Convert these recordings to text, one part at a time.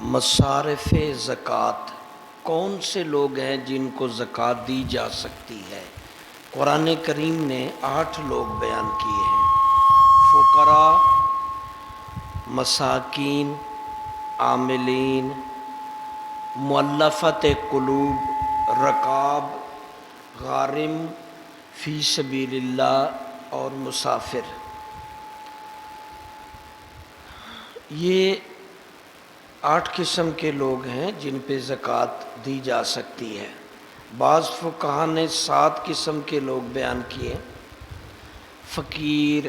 مصارف زکوٰۃ کون سے لوگ ہیں جن کو زکوٰۃ دی جا سکتی ہے؟ قرآن کریم نے 8 لوگ بیان کیے ہیں: فقراء، مساکین، عاملین، مؤلفت قلوب، رقاب، غارم، فی سبیل اللہ اور مسافر۔ یہ 8 قسم کے لوگ ہیں جن پہ زکوٰۃ دی جا سکتی ہے۔ بعض فقہا نے 7 قسم کے لوگ بیان کیے: فقیر،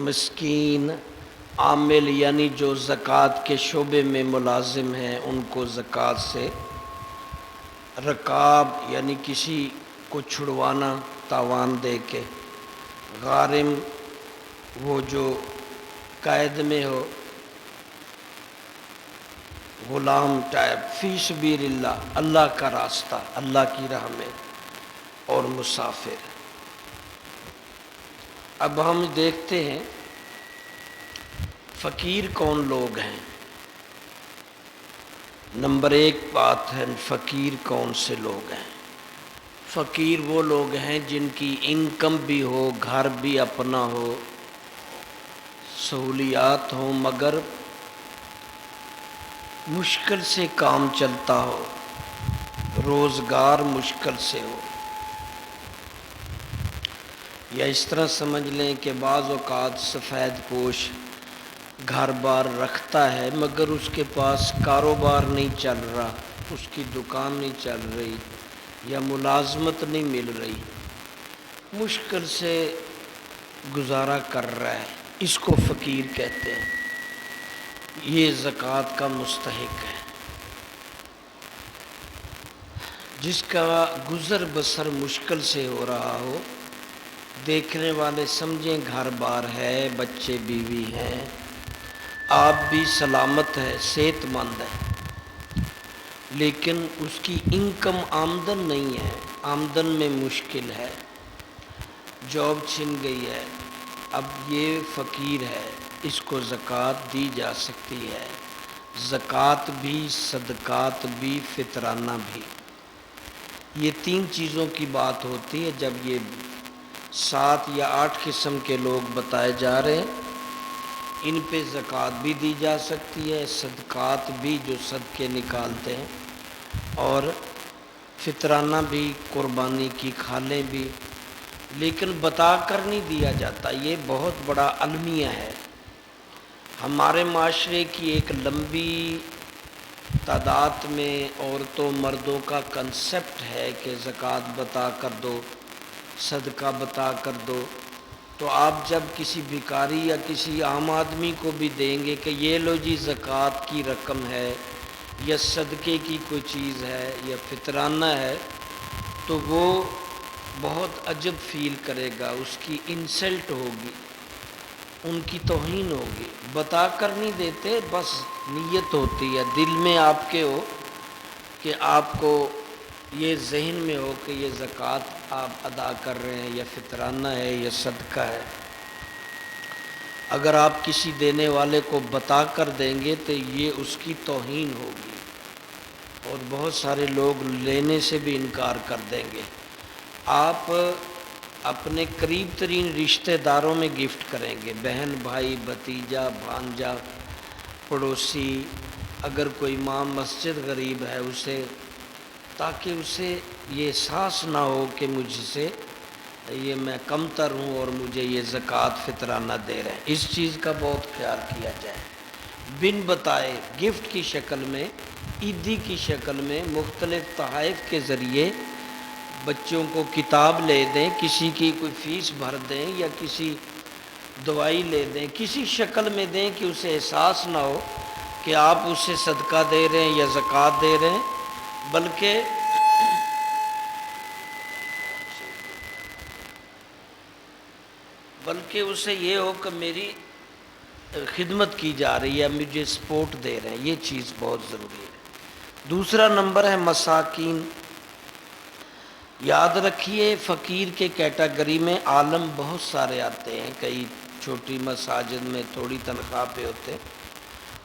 مسکین، عامل یعنی جو زکوٰۃ کے شعبے میں ملازم ہیں ان کو زکوٰۃ سے، رقاب یعنی کسی کو چھڑوانا تاوان دے کے، غارم وہ جو قید میں ہو، غلام ٹائپ، فی سبیل اللہ اللہ کا راستہ، اللہ کی راہ میں، اور مسافر۔ اب ہم دیکھتے ہیں فقیر کون لوگ ہیں۔ نمبر 1 بات ہے فقیر کون سے لوگ ہیں۔ فقیر وہ لوگ ہیں جن کی انکم بھی ہو، گھر بھی اپنا ہو، سہولیات ہوں، مگر مشکل سے کام چلتا ہو، روزگار مشکل سے ہو، یا اس طرح سمجھ لیں کہ بعض اوقات سفید پوش گھر بار رکھتا ہے مگر اس کے پاس کاروبار نہیں چل رہا، اس کی دکان نہیں چل رہی یا ملازمت نہیں مل رہی، مشکل سے گزارا کر رہا ہے، اس کو فقیر کہتے ہیں۔ یہ زکوٰۃ کا مستحق ہے۔ جس کا گزر بسر مشکل سے ہو رہا ہو، دیکھنے والے سمجھیں گھر بار ہے، بچے بیوی ہیں، آپ بھی سلامت ہے، صحت مند ہے، لیکن اس کی انکم آمدن نہیں ہے، آمدن میں مشکل ہے، جاب چھن گئی ہے، اب یہ فقیر ہے، اس کو زکوٰۃ دی جا سکتی ہے۔ زکوٰۃ بھی، صدقات بھی، فطرانہ بھی۔ یہ 3 چیزوں کی بات ہوتی ہے جب یہ 7 یا 8 قسم کے لوگ بتائے جا رہے ہیں۔ ان پہ زکوٰۃ بھی دی جا سکتی ہے، صدقات بھی جو صدقے نکالتے ہیں، اور فطرانہ بھی، قربانی کی کھالیں بھی، لیکن بتا کر نہیں دیا جاتا۔ یہ بہت بڑا المیہ ہے۔ ہمارے معاشرے کی ایک لمبی تعداد میں عورتوں مردوں کا کنسپٹ ہے کہ زکوٰۃ بتا کر دو، صدقہ بتا کر دو، تو آپ جب کسی بھکاری یا کسی عام آدمی کو بھی دیں گے کہ یہ لو جی زکوٰۃ کی رقم ہے یا صدقے کی کوئی چیز ہے یا فطرانہ ہے، تو وہ بہت عجب فیل کرے گا، اس کی انسلٹ ہوگی، ان کی توہین ہوگی۔ بتا کر نہیں دیتے، بس نیت ہوتی ہے، دل میں آپ کے ہو کہ آپ کو یہ ذہن میں ہو کہ یہ زکوٰۃ آپ ادا کر رہے ہیں یا فطرانہ ہے یا صدقہ ہے۔ اگر آپ کسی دینے والے کو بتا کر دیں گے تو یہ اس کی توہین ہوگی، اور بہت سارے لوگ لینے سے بھی انکار کر دیں گے۔ آپ اپنے قریب ترین رشتہ داروں میں گفٹ کریں گے، بہن، بھائی، بھتیجا، بھانجا، پڑوسی، اگر کوئی امام مسجد غریب ہے اسے، تاکہ اسے یہ احساس نہ ہو کہ مجھ سے یہ میں کم تر ہوں اور مجھے یہ زکوٰۃ فطرانہ دے رہے ہیں۔ اس چیز کا بہت خیال کیا جائے۔ بن بتائے گفٹ کی شکل میں، عیدی کی شکل میں، مختلف تحائف کے ذریعے بچوں کو کتاب لے دیں، کسی کی کوئی فیس بھر دیں یا کسی دوائی لے دیں، کسی شکل میں دیں کہ اسے احساس نہ ہو کہ آپ اسے صدقہ دے رہے ہیں یا زکوٰۃ دے رہے ہیں، بلکہ اسے یہ ہو کہ میری خدمت کی جا رہی ہے، مجھے سپورٹ دے رہے ہیں۔ یہ چیز بہت ضروری ہے۔ دوسرا نمبر ہے مساکین۔ یاد رکھیے فقیر کے کیٹیگری میں عالم بہت سارے آتے ہیں، کئی چھوٹی مساجد میں تھوڑی تنخواہ پہ ہوتے،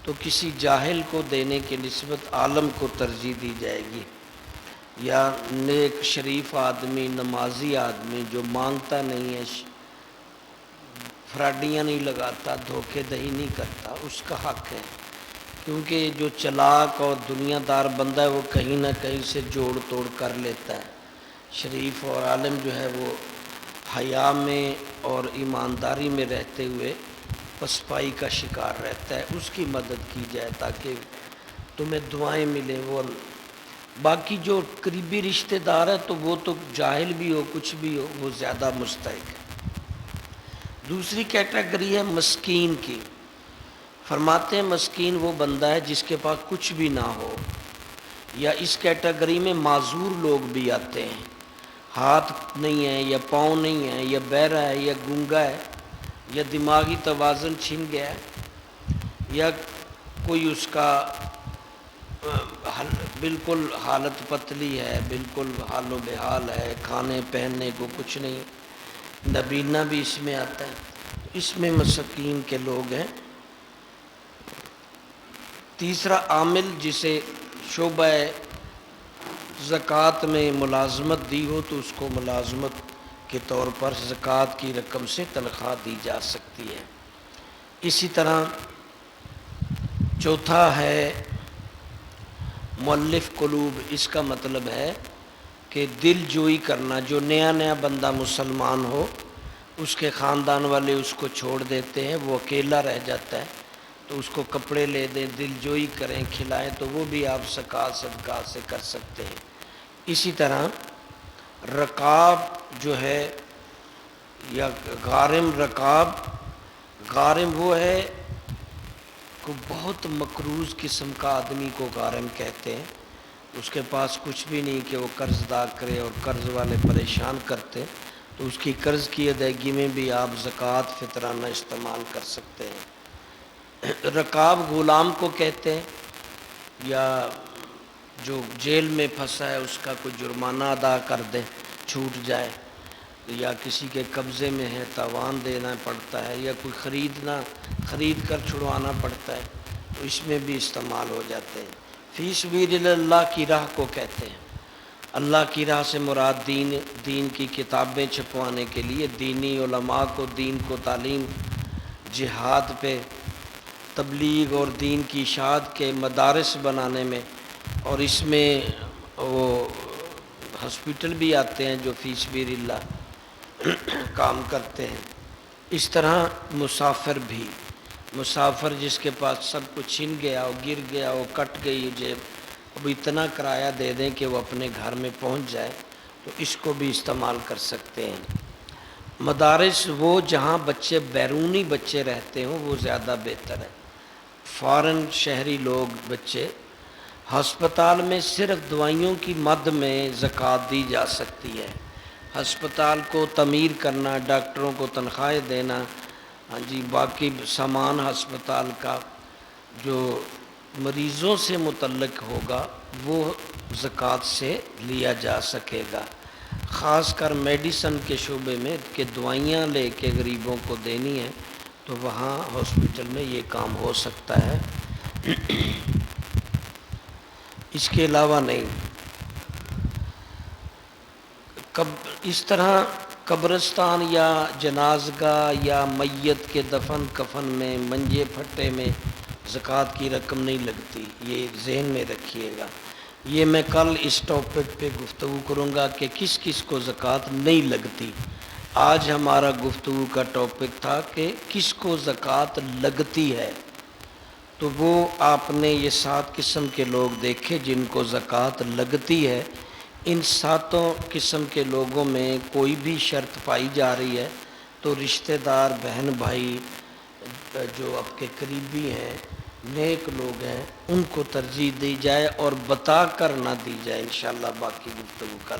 تو تو کسی جاہل کو دینے کے نسبت عالم کو ترجیح دی جائے گی، یا نیک شریف آدمی، نمازی آدمی جو مانگتا نہیں ہے، فراڈیاں نہیں لگاتا، دھوکے دہی نہیں کرتا، اس کا حق ہے، کیونکہ جو چلاک اور دنیا دار بندہ ہے وہ کہیں نہ کہیں سے جوڑ توڑ کر لیتا ہے۔ شریف اور عالم جو ہے وہ حیا میں اور ایمانداری میں رہتے ہوئے پسپائی کا شکار رہتا ہے، اس کی مدد کی جائے تاکہ تمہیں دعائیں ملیں۔ وہ باقی جو قریبی رشتہ دار ہے تو وہ تو جاہل بھی ہو کچھ بھی ہو وہ زیادہ مستحق ہے۔ دوسری کیٹیگری ہے مسکین کی۔ فرماتے ہیں مسکین وہ بندہ ہے جس کے پاس کچھ بھی نہ ہو، یا اس کیٹیگری میں معذور لوگ بھی آتے ہیں، ہاتھ نہیں ہے یا پاؤں نہیں ہے یا بہرا ہے یا گونگا ہے یا دماغی توازن چھن گیا ہے، یا کوئی اس کا بالکل حالت پتلی ہے، بالکل حال و بحال ہے، کھانے پہننے کو کچھ نہیں، نبینا بھی اس میں آتا ہے، اس میں مسکین کے لوگ ہیں۔ تیسرا عامل جسے شعبہ زکوٰۃ میں ملازمت دی ہو تو اس کو ملازمت کے طور پر زکوٰۃ کی رقم سے تنخواہ دی جا سکتی ہے۔ اسی طرح چوتھا ہے مؤلف قلوب، اس کا مطلب ہے کہ دل جوئی کرنا، جو نیا نیا بندہ مسلمان ہو، اس کے خاندان والے اس کو چھوڑ دیتے ہیں، وہ اکیلا رہ جاتا ہے تو اس کو کپڑے لے دیں، دل جوئی کریں، کھلائیں، تو وہ بھی آپ زکوٰۃ صدقات سے کر سکتے ہیں۔ اسی طرح رقاب جو ہے یا غارم، رقاب غارم وہ ہے کو بہت مقروض قسم کا آدمی کو غارم کہتے ہیں، اس کے پاس کچھ بھی نہیں کہ وہ قرض ادا کرے اور قرض والے پریشان کرتے، تو اس کی قرض کی ادائیگی میں بھی آپ زکوٰۃ فطرانہ استعمال کر سکتے ہیں۔ رقاب غلام کو کہتے ہیں، یا جو جیل میں پھنسا ہے اس کا کوئی جرمانہ ادا کر دیں، چھوٹ جائے، یا کسی کے قبضے میں ہے تاوان دینا پڑتا ہے، یا کوئی خرید کر چھڑوانا پڑتا ہے، تو اس میں بھی استعمال ہو جاتے ہیں۔ فی سبیل اللہ کی راہ کو کہتے ہیں۔ اللہ کی راہ سے مراد دین کی کتابیں چھپوانے کے لیے، دینی علماء کو دین کو تعلیم، جہاد پہ تبلیغ اور دین کی اشاعت کے مدارس بنانے میں، اور اس میں وہ ہاسپٹل بھی آتے ہیں جو فی سبیل اللہ کام کرتے ہیں۔ اس طرح مسافر جس کے پاس سب کچھ چھن گیا ہو، گر گیا ہو، کٹ گئی جیب، اب اتنا کرایہ دے دیں کہ وہ اپنے گھر میں پہنچ جائے، تو اس کو بھی استعمال کر سکتے ہیں۔ مدارس وہ جہاں بچے بیرونی بچے رہتے ہوں وہ زیادہ بہتر ہے، فارن شہری لوگ بچے۔ ہسپتال میں صرف دوائیوں کی مد میں زکوٰۃ دی جا سکتی ہے، ہسپتال کو تعمیر کرنا، ڈاکٹروں کو تنخواہیں دینا، ہاں جی، باقی سامان ہسپتال کا جو مریضوں سے متعلق ہوگا وہ زکوٰۃ سے لیا جا سکے گا، خاص کر میڈیسن کے شعبے میں کہ دوائیاں لے کے غریبوں کو دینی ہیں، تو وہاں ہاسپٹل میں یہ کام ہو سکتا ہے، اس کے علاوہ نہیں۔ اس طرح قبرستان یا جنازگاہ یا میت کے دفن کفن میں، منجے پھٹے میں زکوٰۃ کی رقم نہیں لگتی، یہ ذہن میں رکھیے گا۔ یہ میں کل اس ٹاپک پہ گفتگو کروں گا کہ کس کس کو زکوٰۃ نہیں لگتی۔ آج ہمارا گفتگو کا ٹاپک تھا کہ کس کو زکوٰۃ لگتی ہے، تو وہ آپ نے یہ 7 قسم کے لوگ دیکھے جن کو زکوٰۃ لگتی ہے۔ ان 7 قسم کے لوگوں میں کوئی بھی شرط پائی جا رہی ہے تو رشتہ دار، بہن بھائی جو آپ کے قریبی ہیں، نیک لوگ ہیں، ان کو ترجیح دی جائے اور بتا کر نہ دی جائے۔ انشاءاللہ باقی گفتگو کر